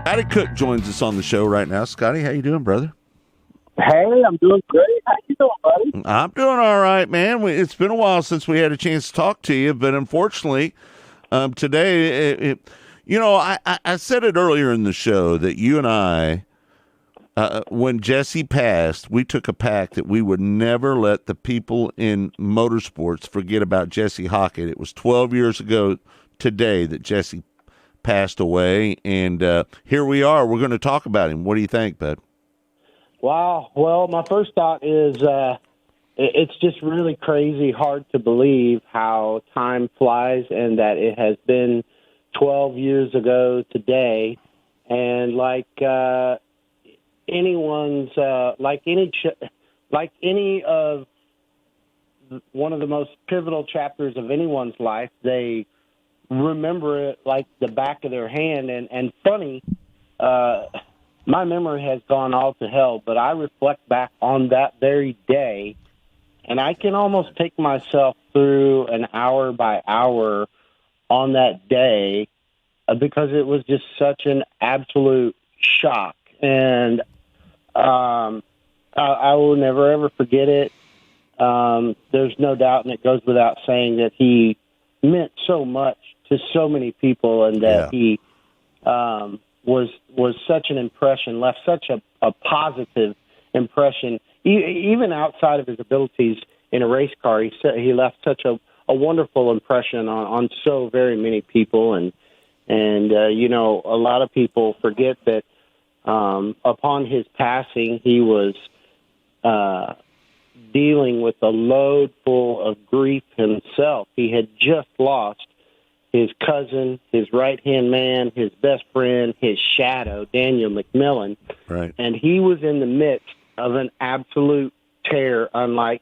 Scotty Cook joins us on the show right now. Scotty, how you doing, brother? Hey, I'm doing great. How you doing, buddy? I'm doing all right, man. It's been a while since we had a chance to talk to you, but unfortunately, today, I said it earlier in the show that you and I, when Jesse passed, we took a pact that we would never let the people in motorsports forget about Jesse Hockett. It was 12 years ago today that Jesse passed away, and here we are. We're going to talk about him. What do you think, bud? Wow. Well, my first thought is it's just really crazy, hard to believe how time flies and that it has been 12 years ago today. And like anyone's, like any of one of the most pivotal chapters of anyone's life, they remember it like the back of their hand. And funny, my memory has gone all to hell, but I reflect back on that very day, and I can almost take myself through an hour by hour on that day because it was just such an absolute shock. And I will never, ever forget it. There's no doubt, and it goes without saying, that he meant so much to so many people, and that he was such an impression, left such a positive impression, even outside of his abilities in a race car. He left such a wonderful impression on so very many people, and a lot of people forget that upon his passing, he was dealing with a load full of grief himself. He had just lost his cousin, his right-hand man, his best friend, his shadow, Daniel McMillan. Right. And he was in the midst of an absolute tear, unlike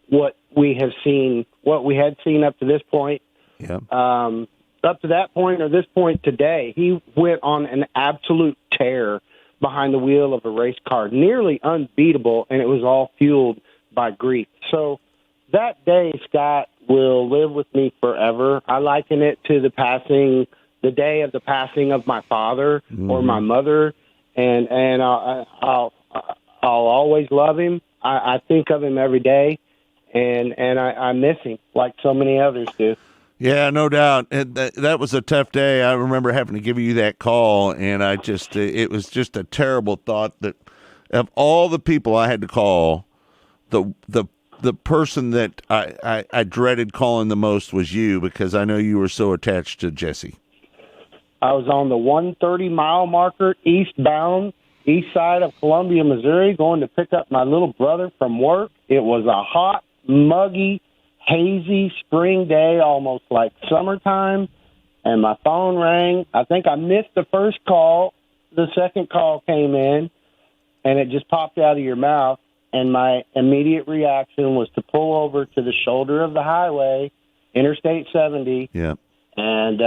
what we had seen up to this point. Yeah. Up to that point, or this point today, he went on an absolute tear behind the wheel of a race car, nearly unbeatable, and it was all fueled by grief. So that day, Scott, will live with me forever. I liken it to the day of the passing of my father or my mother, and I'll always love him. I think of him every day, and I miss him like so many others do. Yeah, no doubt. That was a tough day. I remember having to give you that call, and it was just a terrible thought that of all the people I had to call, the person that I dreaded calling the most was you, because I know you were so attached to Jesse. I was on the 130-mile marker eastbound, east side of Columbia, Missouri, going to pick up my little brother from work. It was a hot, muggy, hazy spring day, almost like summertime, and my phone rang. I think I missed the first call. The second call came in, and it just popped out of your mouth. And my immediate reaction was to pull over to the shoulder of the highway, Interstate 70. Yeah. And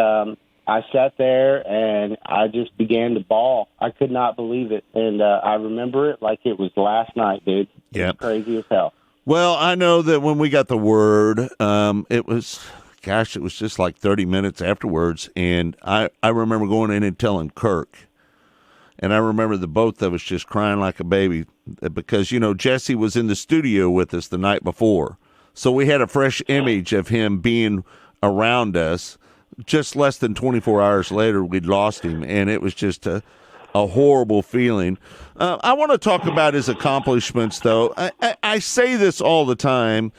I sat there, and I just began to bawl. I could not believe it. And I remember it like it was last night, dude. Yeah. It was crazy as hell. Well, I know that when we got the word, it was just like 30 minutes afterwards. And I remember going in and telling Kirk. And I remember the both of us just crying like a baby because, Jesse was in the studio with us the night before. So we had a fresh image of him being around us. Just less than 24 hours later, we'd lost him, and it was just a horrible feeling. I want to talk about his accomplishments, though. I say this all the time,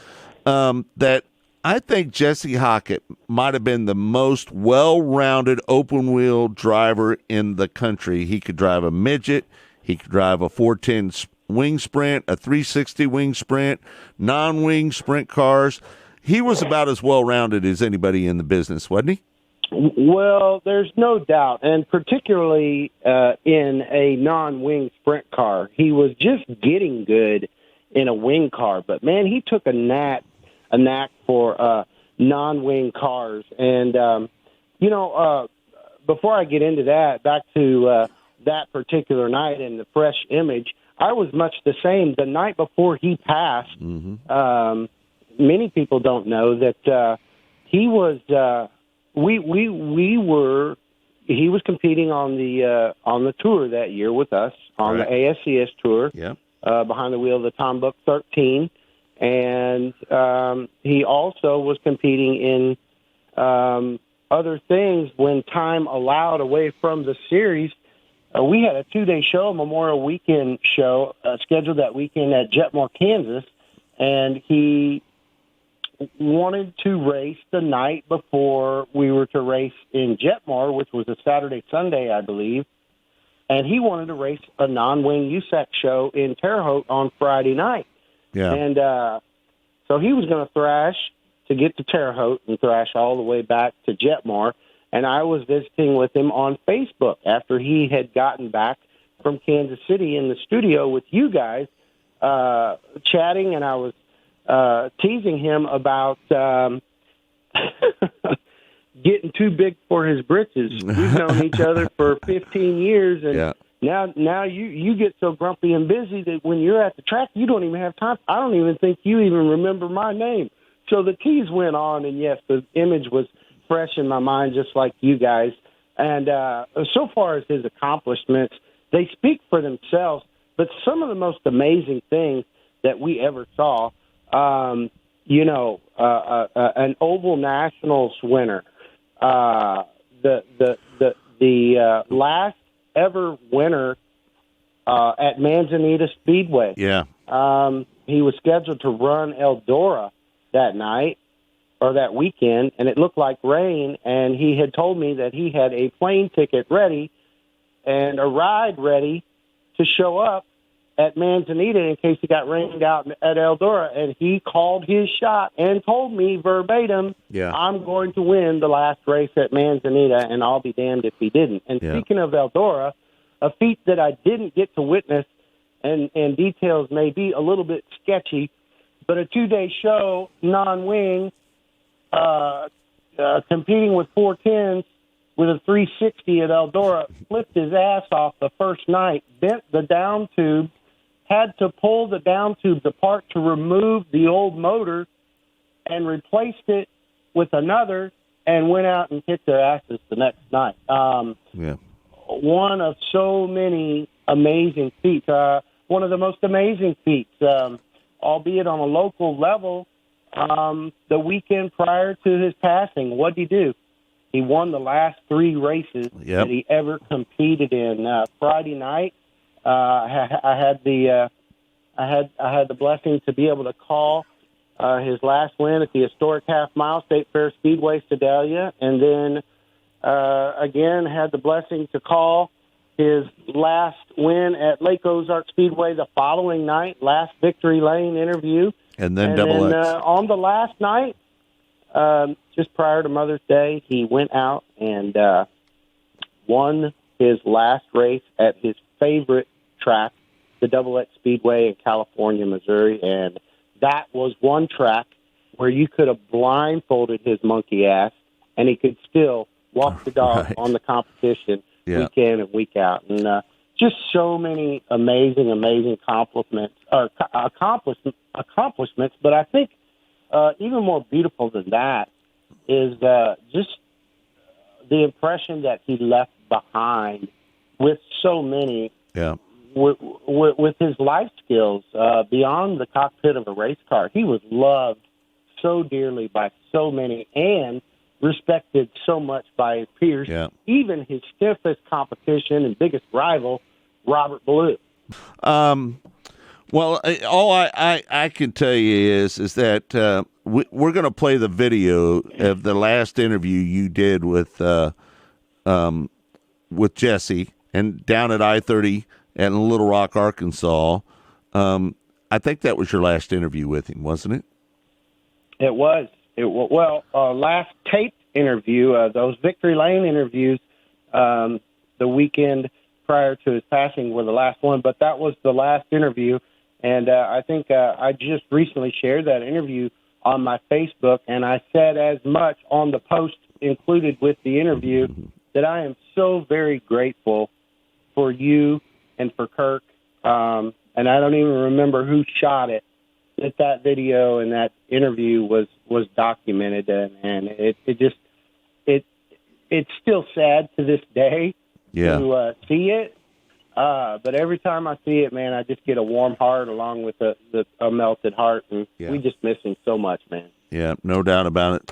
that I think Jesse Hockett might have been the most well-rounded open-wheel driver in the country. He could drive a midget. He could drive a 410 wing sprint, a 360 wing sprint, non-wing sprint cars. He was about as well-rounded as anybody in the business, wasn't he? Well, there's no doubt, and particularly in a non-wing sprint car. He was just getting good in a wing car, but, man, he took a knack for non-wing cars. And, before I get into that, back to that particular night and the fresh image, I was much the same. The night before he passed, many people don't know that he was we were he was competing on the tour that year with us on the ASCS tour. Yeah. Behind the wheel of the Tom Book 13, and he also was competing in other things when time allowed away from the series. We had a 2-day show, a Memorial Weekend show, scheduled that weekend at Jetmore, Kansas, and he wanted to race the night before we were to race in Jetmore, which was a Saturday, Sunday, I believe. And he wanted to race a non-wing USAC show in Terre Haute on Friday night. Yeah. And so he was going to thrash to get to Terre Haute and thrash all the way back to Jetmore. And I was visiting with him on Facebook after he had gotten back from Kansas City in the studio with you guys, chatting, and I was teasing him about getting too big for his britches. We've known each other for 15 years, and now you get so grumpy and busy that when you're at the track, you don't even have time. I don't even think you even remember my name. So the tease went on, and yes, the image was fresh in my mind, just like you guys. And so far as his accomplishments, they speak for themselves. But some of the most amazing things that we ever saw, an Oval Nationals winner, the last ever winner at Manzanita Speedway. Yeah. He was scheduled to run Eldora that night or that weekend, and it looked like rain, and he had told me that he had a plane ticket ready and a ride ready to show up at Manzanita in case he got rained out at Eldora, and he called his shot and told me verbatim, I'm going to win the last race at Manzanita, and I'll be damned if he didn't. And speaking of Eldora, a feat that I didn't get to witness, and details may be a little bit sketchy, but a 2-day show, non-wing, competing with 410s with a 360 at Eldora, flipped his ass off the first night, bent the down tube, had to pull the down tubes apart to remove the old motor and replaced it with another and went out and kicked their asses the next night. One of so many amazing feats, one of the most amazing feats, albeit on a local level. The weekend prior to his passing, what did he do? He won the last 3 races that he ever competed in. Friday night, I had the blessing to be able to call his last win at the historic Half Mile State Fair Speedway, Sedalia, and then again had the blessing to call his last win at Lake Ozark Speedway the following night, last Victory Lane interview. And then Double X. On the last night, just prior to Mother's Day, he went out and won his last race at his favorite track, the Double X Speedway in California, Missouri. And that was one track where you could have blindfolded his monkey ass, and he could still walk the dog on the competition week in and week out. And just so many amazing accomplishments. But I think even more beautiful than that is just the impression that he left behind with so many, with his life skills beyond the cockpit of a race car. He was loved so dearly by so many and respected so much by his peers, even his stiffest competition and biggest rival, Robert Ballou. Well, all I can tell you is that we're going to play the video of the last interview you did with Jesse and down at I-30 in Little Rock, Arkansas. I think that was your last interview with him, wasn't it? It was. Last taped interview, those Victory Lane interviews, the weekend prior to his passing were the last one, but that was the last interview. And I think I just recently shared that interview on my Facebook, and I said as much on the post included with the interview that I am so very grateful for you and for Kirk. And I don't even remember who shot it, that video and that interview was documented, and it's still sad to this day Yeah. to see it. But every time I see it, man, I just get a warm heart along with a melted heart, and we just miss him so much, man. Yeah, no doubt about it.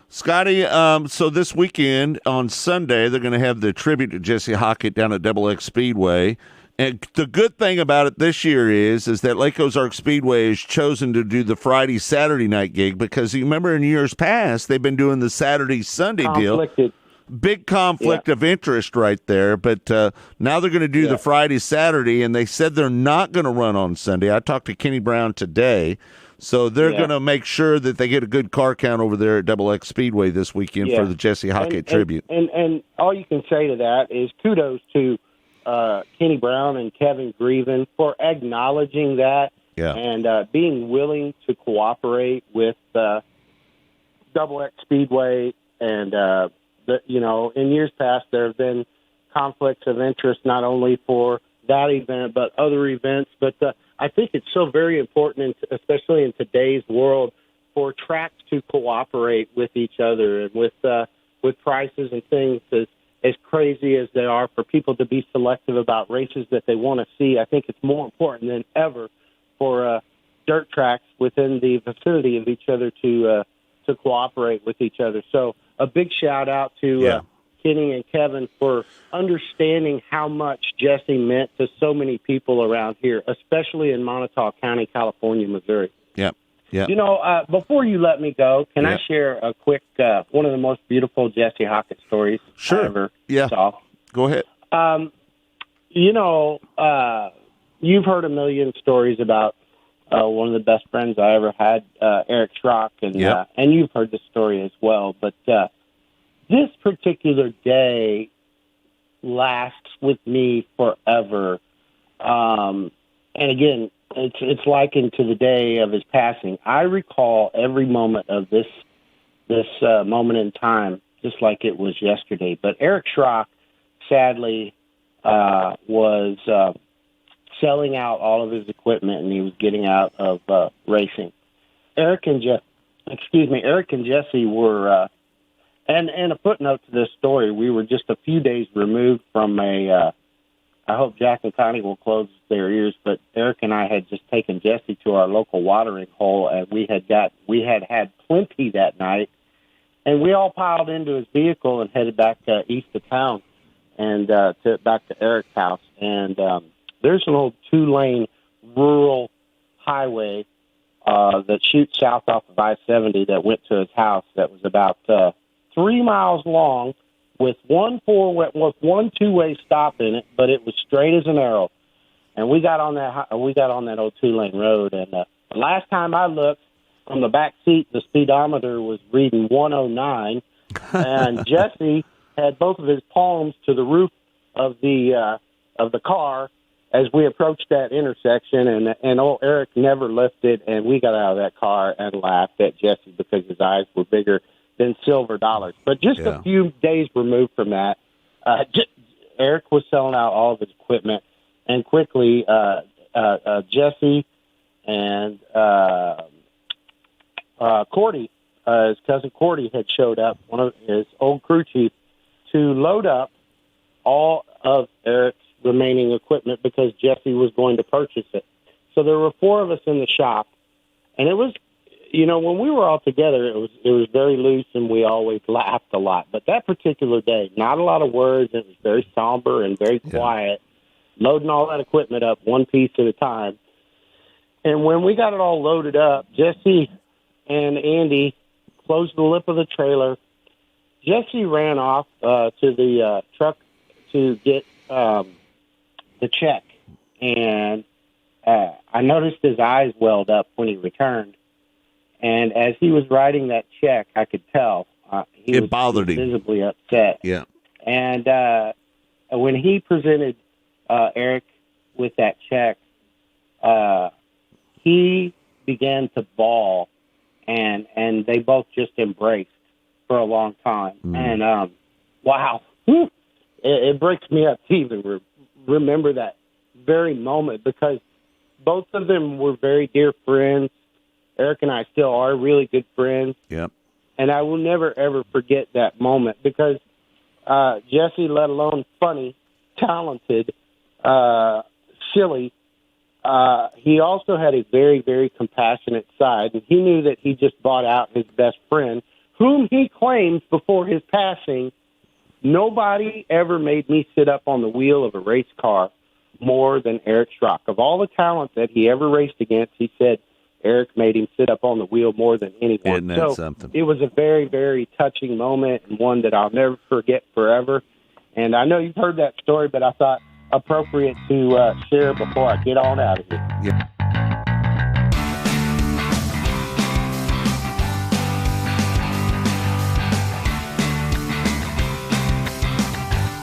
Scotty, so this weekend on Sunday, they're going to have the tribute to Jesse Hockett down at Double X Speedway. And the good thing about it this year is that Lake Ozark Speedway has chosen to do the Friday, Saturday night gig because you remember in years past, they've been doing the Saturday, Sunday deal. Big conflict of interest right there, but now they're going to do the Friday, Saturday, and they said they're not going to run on Sunday. I talked to Kenny Brown today, so they're going to make sure that they get a good car count over there at Double X Speedway this weekend for the Jesse Hockett tribute. And all you can say to that is kudos to Kenny Brown and Kevin Grieven for acknowledging that and being willing to cooperate with Double X Speedway and in years past, there have been conflicts of interest not only for that event but other events. But I think it's so very important, especially in today's world, for tracks to cooperate with each other and with prices and things as crazy as they are, for people to be selective about races that they want to see. I think it's more important than ever for dirt tracks within the vicinity of each other to cooperate with each other. So a big shout out to Kenny and Kevin for understanding how much Jesse meant to so many people around here, especially in Montauk County, California, Missouri. Yeah. Before you let me go, can I share a quick, one of the most beautiful Jesse Hockett stories I ever saw? Go ahead. You've heard a million stories about one of the best friends I ever had, Eric Schrock, and you've heard the story as well. But this particular day lasts with me forever. And again, it's likened to the day of his passing. I recall every moment of this moment in time just like it was yesterday. But Eric Schrock, sadly, was selling out all of his equipment, and he was getting out of racing. Eric and Jesse were, and a footnote to this story, we were just a few days removed from I hope Jack and Connie will close their ears, but Eric and I had just taken Jesse to our local watering hole, and we had had plenty that night, and we all piled into his vehicle and headed back east of town and back to Eric's house. And there's an old 2-lane rural highway that shoots south off of I-70 that went to his house that was about 3 miles long with one two-way stop in it, but it was straight as an arrow. And we got on that old 2-lane road. And the last time I looked from the back seat, the speedometer was reading 109, and Jesse had both of his palms to the roof of the car as we approached that intersection, and old Eric never lifted, and we got out of that car and laughed at Jesse because his eyes were bigger than silver dollars. But just a few days removed from that, Eric was selling out all of his equipment, and quickly Jesse and Cordy, his cousin Cordy, had showed up, one of his old crew chief, to load up all of Eric's remaining equipment because Jesse was going to purchase it. So there were 4 of us in the shop, and it was, when we were all together, it was very loose, and we always laughed a lot. But that particular day, not a lot of words. It was very somber and very quiet, loading all that equipment up one piece at a time. And when we got it all loaded up, Jesse and Andy closed the lip of the trailer. Jesse ran off to the truck to get the check, and I noticed his eyes welled up when he returned. And as he was writing that check, I could tell he was visibly upset. Yeah. And when he presented Eric with that check, he began to bawl, and they both just embraced for a long time. And wow, it breaks me up to even remember that very moment, because both of them were very dear friends. Eric and I still are really good friends. Yep. And I will never, ever forget that moment, because Jesse, let alone funny, talented, silly. He also had a very, very compassionate side, and he knew that he just bought out his best friend, whom he claims before his passing, nobody ever made me sit up on the wheel of a race car more than Eric Schrock. Of all the talent that he ever raced against, he said Eric made him sit up on the wheel more than anyone. Isn't that something? It was a very, very touching moment and one that I'll never forget forever. And I know you've heard that story, but I thought appropriate to share before I get on out of here. Yeah.